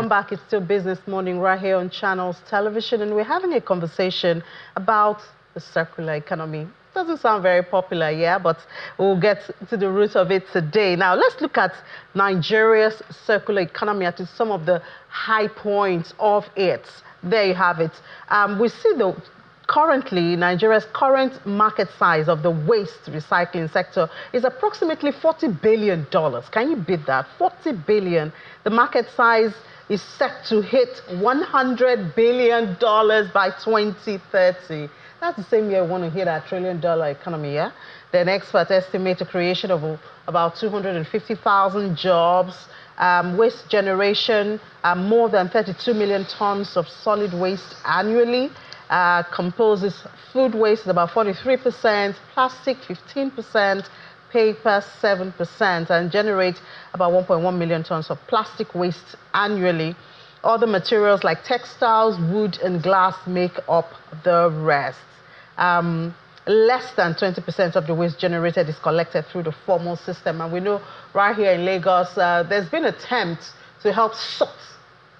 Welcome back. It's still Business Morning right here on Channels Television, and we're having a conversation about the circular economy. Doesn't sound very popular, yeah, but we'll get to the root of it today. Now, let's look at Nigeria's circular economy, at some of the high points of it. There you have it. We see currently, Nigeria's current market size of the waste recycling sector is approximately $40 billion. Can you beat that? 40 billion. The market size is set to hit $100 billion by 2030. That's the same year we want to hit our $1 trillion economy, yeah? Then experts estimate a creation of about 250,000 jobs, waste generation, more than 32 million tons of solid waste annually. Composes food waste about 43%, plastic 15%, paper 7%, and generate about 1.1 million tons of plastic waste annually. Other materials like textiles, wood, and glass make up the rest. Less than 20% of the waste generated is collected through the formal system. And we know right here in Lagos, there's been attempts to help sort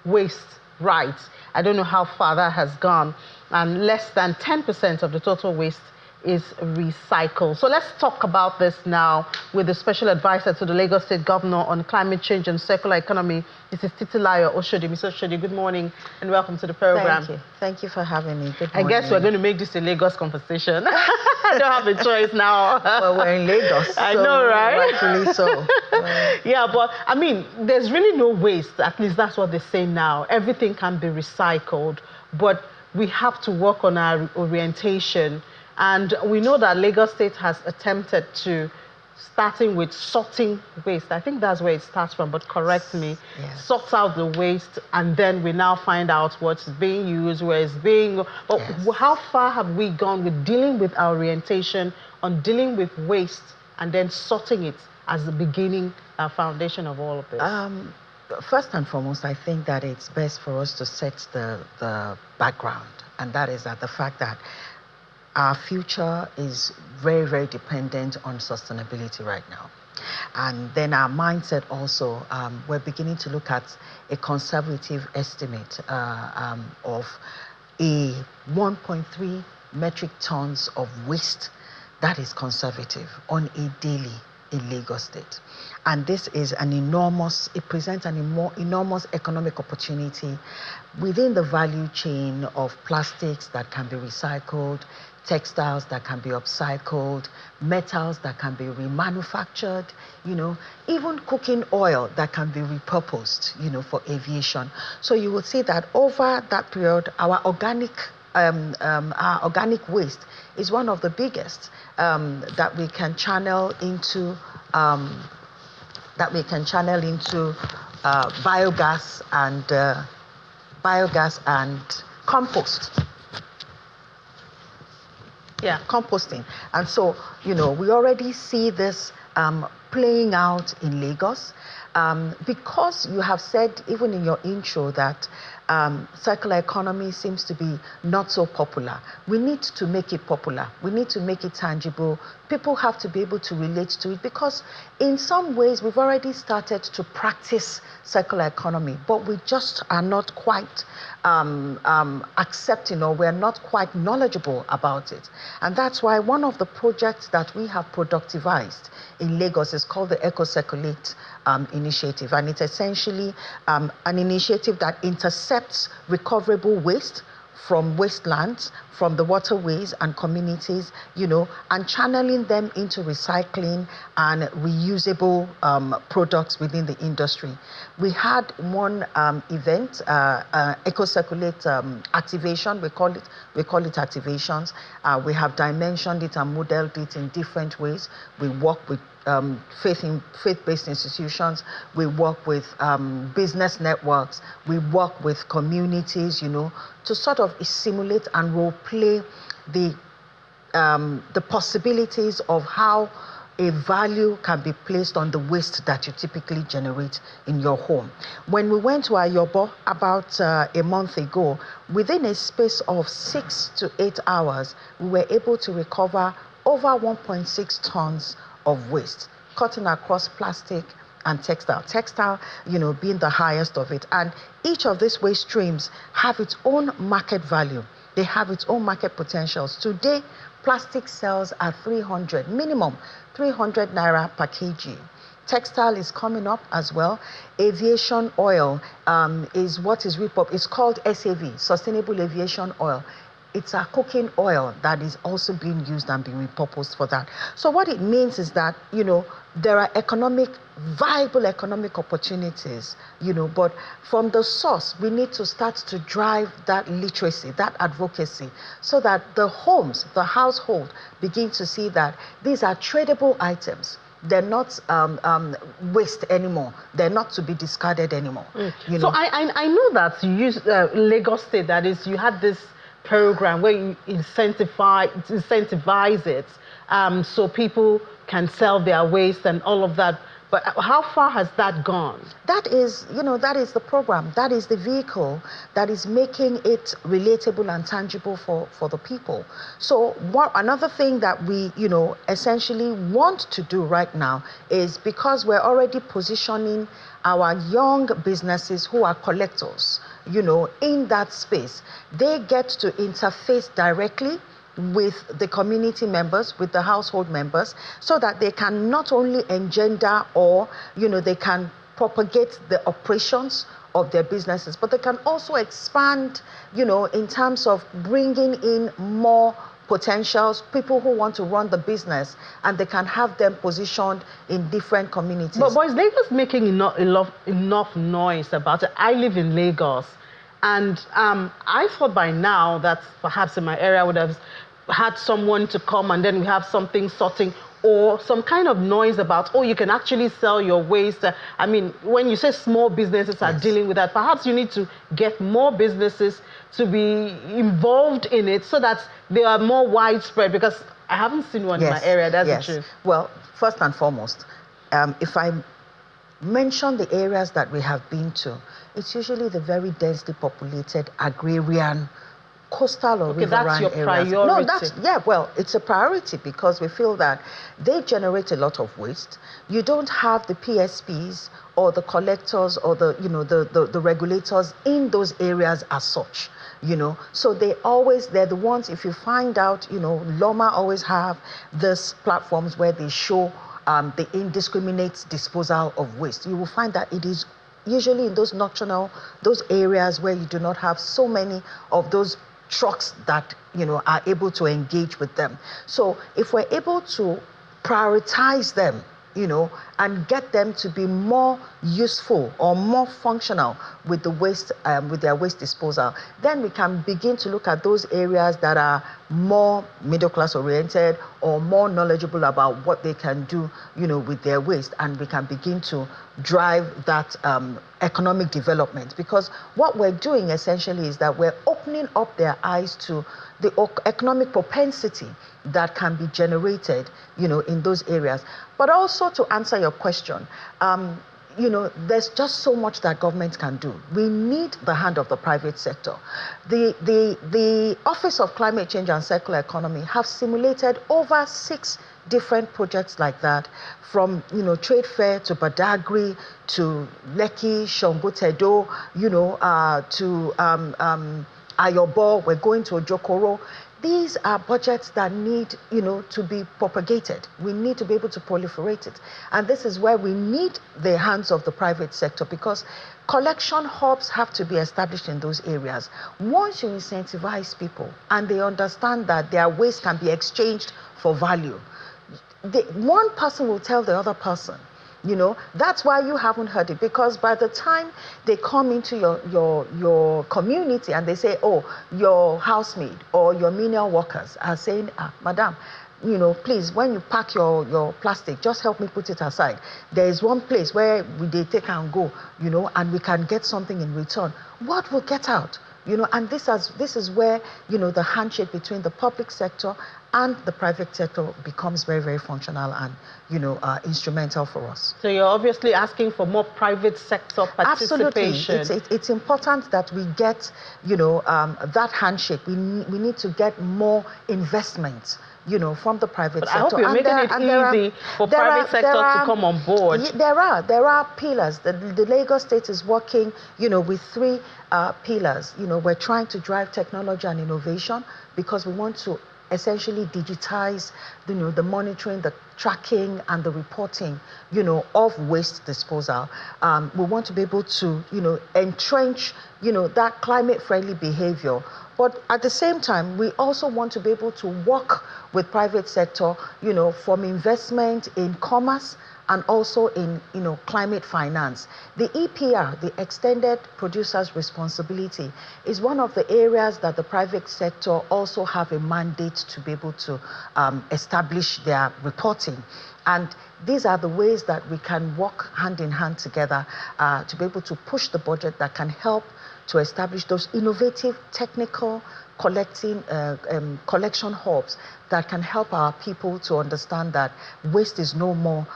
waste right. I don't know how far that has gone. And less than 10% of the total waste is recycled. So let's talk about this now with the special advisor to the Lagos State Governor on climate change and circular economy. This is Titilayo Oshodi. Mr. Oshodi, good morning and welcome to the program. Thank you. Thank you for having me. Good morning. I guess we're going to make this a Lagos conversation. I don't have a choice now. Well, we're in Lagos. I know, right? Rightfully so. Yeah, but I mean, there's really no waste. At least that's what they say now. Everything can be recycled, but we have to work on our orientation. And we know that Lagos State has attempted to, starting with sorting waste. I think that's where it starts from, but correct me. Yes. Sort out the waste, and then we now find out what's being used, where it's being... But yes, how far have we gone with dealing with our orientation on dealing with waste and then sorting it as the beginning, foundation of all of this? First and foremost, I think that it's best for us to set the background, and that is that the fact that our future is very, very dependent on sustainability right now. And then our mindset also, we're beginning to look at a conservative estimate of a 1.3 metric tons of waste. That is conservative on a daily in Lagos State. And this is an enormous, it presents an enormous economic opportunity within the value chain of plastics that can be recycled, textiles that can be upcycled, metals that can be remanufactured, you know, even cooking oil that can be repurposed, you know, for aviation. So you will see that over that period, our organic waste is one of the biggest that we can channel into biogas and compost. Yeah, composting. And so, you know, we already see this playing out in Lagos because you have said, even in your intro, that circular economy seems to be not so popular. We need to make it popular. We need to make it tangible. People have to be able to relate to it because in some ways we've already started to practice circular economy, but we just are not quite accepting, or we're not quite knowledgeable about it. And that's why one of the projects that we have productivized in Lagos is called the Eco-Circulate initiative. And it's essentially an initiative that intercepts recoverable waste from wastelands, from the waterways and communities, you know, and channeling them into recycling and reusable products within the industry. We had one event, Eco-Circulate activation. We call it activations. We have dimensioned it and modeled it in different ways. We work with faith-based institutions, we work with business networks, we work with communities, you know, to sort of simulate and role play the possibilities of how a value can be placed on the waste that you typically generate in your home. When we went to Ayobo about a month ago, within a space of 6 to 8 hours, we were able to recover over 1.6 tons of waste, cutting across plastic and textile. Textile, being the highest of it. And each of these waste streams have its own market value. They have its own market potentials. Today, plastic sells at 300, minimum 300 naira per kg. Textile is coming up as well. Aviation oil is what is repurposed. It's called SAV, Sustainable Aviation Oil. It's a cooking oil that is also being used and being repurposed for that. So what it means is that, there are viable economic opportunities, but from the source, we need to start to drive that literacy, that advocacy, so that the homes, the household begin to see that these are tradable items. They're not waste anymore. They're not to be discarded anymore. So I know that you use Lagos State, that is, you had this program where you incentivize it so people can sell their waste and all of that. But how far has that gone? That is the program. That is the vehicle that is making it relatable and tangible for the people. So another thing that we, essentially want to do right now is, because we're already positioning our young businesses who are collectors, in that space, they get to interface directly with the community members, with the household members, so that they can not only engender or, they can propagate the operations of their businesses, but they can also expand, in terms of bringing in more potentials, people who want to run the business, and they can have them positioned in different communities. But is Lagos making enough noise about it? I live in Lagos, and I thought by now that perhaps in my area I would have had someone to come and then we have something sorting, or some kind of noise about, you can actually sell your waste. I mean, when you say small businesses are dealing with that, perhaps you need to get more businesses to be involved in it so that they are more widespread, because I haven't seen one in my area, that's the truth. Well, first and foremost, if I mention the areas that we have been to, it's usually the very densely populated agrarian, coastal or riverine that's your areas. priority. No, it's a priority because we feel that they generate a lot of waste. You don't have the PSPs or the collectors or the regulators in those areas as such. So they're the ones, if you find out, Loma always have these platforms where they show the indiscriminate disposal of waste. You will find that it is usually in those nocturnal, those areas where you do not have so many of those trucks that are able to engage with them. So if we're able to prioritize them, and get them to be more useful or more functional with the waste, with their waste disposal, then we can begin to look at those areas that are more middle class oriented or more knowledgeable about what they can do, with their waste, and we can begin to drive that economic development. Because what we're doing essentially is that we're opening up their eyes to the economic propensity that can be generated, in those areas. But also, to answer your question, there's just so much that government can do. We need the hand of the private sector. The Office of Climate Change and Circular Economy have simulated over 6 different projects like that, from trade fair to Badagry to Lekki, Shombotedo, to Ayobo. We're going to Ojokoro. These are budgets that need, to be propagated. We need to be able to proliferate it. And this is where we need the hands of the private sector, because collection hubs have to be established in those areas. Once you incentivize people and they understand that their waste can be exchanged for value, one person will tell the other person. That's why you haven't heard it, because by the time they come into your community and they say, your housemaid or your menial workers are saying, madam, please, when you pack your plastic, just help me put it aside. There is one place where they take and go, and we can get something in return. What will get out? And this is where, the handshake between the public sector and the private sector becomes very, very functional and, instrumental for us. So you're obviously asking for more private sector participation. Absolutely. It's important that we get, that handshake. We need to get more investment, you know, from the private sector. I hope you're making it easy for private sector to come on board. There are pillars. The Lagos State is working, you know, with 3 pillars. You know, we're trying to drive technology and innovation because we want to essentially digitize, you know, the monitoring, the tracking, and the reporting, you know, of waste disposal. We want to be able to, you know, entrench, you know, that climate-friendly behavior. But at the same time, we also want to be able to work with private sector, you know, from investment in commerce and also in, you know, climate finance. The EPR, the Extended Producer's Responsibility, is one of the areas that the private sector also have a mandate to be able to establish their reporting. And these are the ways that we can work hand in hand together to be able to push the budget that can help to establish those innovative technical collection hubs that can help our people to understand that waste is no more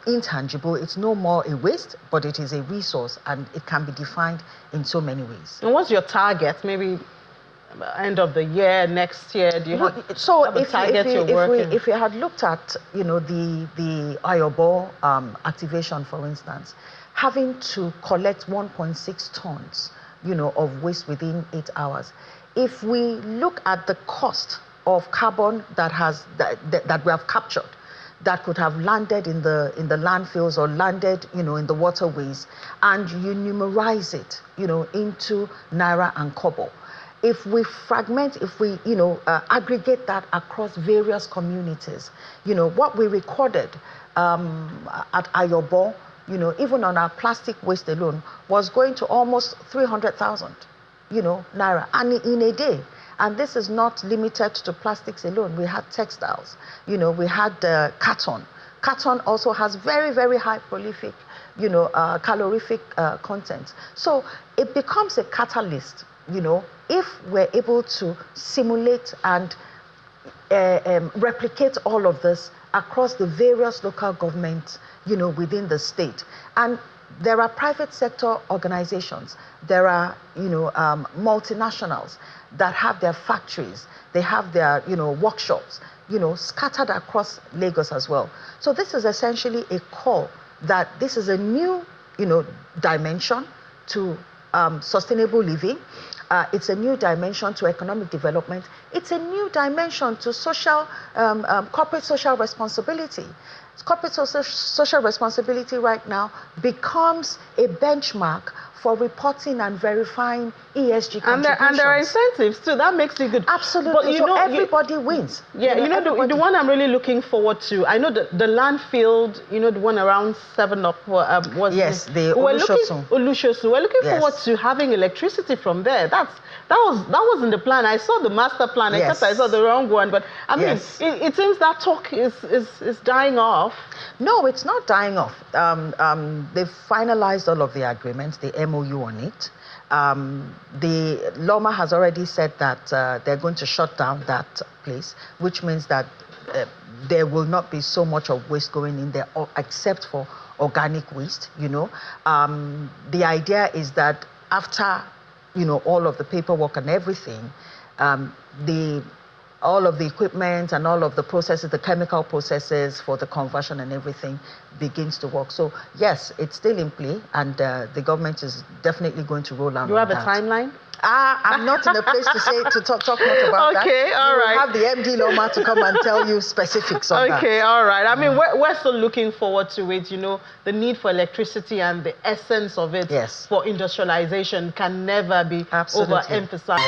intangible, it's no more a waste, but it is a resource, and it can be defined in so many ways. And what's your target? Maybe end of the year, next year? Do you have a target you're working? If we had looked at, you know, the Ayobo activation, for instance, having to collect 1.6 tons, you know, of waste within 8 hours. If we look at the cost of carbon that we have captured, that could have landed in the landfills or landed, you know, in the waterways, and you numerize it, you know, into naira and kobo. If we fragment, if we, you know, aggregate that across various communities, you know, what we recorded at Ayobo, you know, even on our plastic waste alone, was going to almost 300,000, you know, naira, and in a day. And this is not limited to plastics alone. We had textiles, you know, we had carton. Carton also has very, very high prolific, you know, calorific content. So it becomes a catalyst, you know, if we're able to simulate and replicate all of this across the various local governments, you know, within the state. And there are private sector organizations, there are, you know, multinationals that have their factories, they have their, you know, workshops, you know, scattered across Lagos as well. So this is essentially a call that this is a new, you know, dimension to sustainable living. It's a new dimension to economic development. It's a new dimension to social, corporate social responsibility. Corporate social responsibility right now becomes a benchmark for reporting and verifying ESG contributions. And there are incentives too. That makes it good. Absolutely. But you so know, everybody wins. Yeah, you know the one I'm really looking forward to. I know the landfill, you know, the one around 7 Up was. Yes, the Olushosu. We're looking forward to having electricity from there. That was in the plan. I saw the master plan, except I saw the wrong one. But I mean, it seems that talk is dying off. No, it's not dying off. They've finalized all of the agreements, the MOU on it. The Loma has already said that they're going to shut down that place, which means that there will not be so much of waste going in there, except for organic waste, you know. The idea is that after, you know, all of the paperwork and everything, all of the equipment and all of the processes, the chemical processes for the conversion and everything begins to work. So yes, it's still in play, and the government is definitely going to roll out. You have a timeline? I'm not in a place to talk much about that. Okay, all right. We'll have the MD Loma to come and tell you specifics on that. Okay, all right. I mean, we're still looking forward to it. You know, the need for electricity and the essence of it for industrialization can never be overemphasized.